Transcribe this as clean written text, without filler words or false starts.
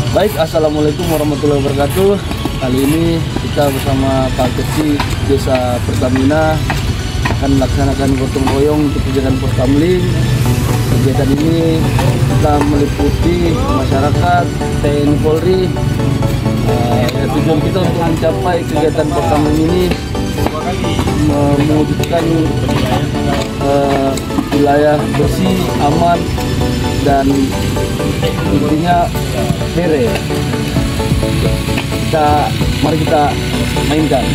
Baik, assalamualaikum warahmatullahi wabarakatuh. Kali ini kita bersama Pak Keci Desa Pertamina akan melaksanakan gotong royong untuk kegiatan Poskamling. Kegiatan ini kita meliputi masyarakat, TNI Polri. Tujuan kita untuk mencapai kegiatan Poskamling ini mewujudkan wilayah bersih, aman, dan intinya bere. Mari kita mainkan.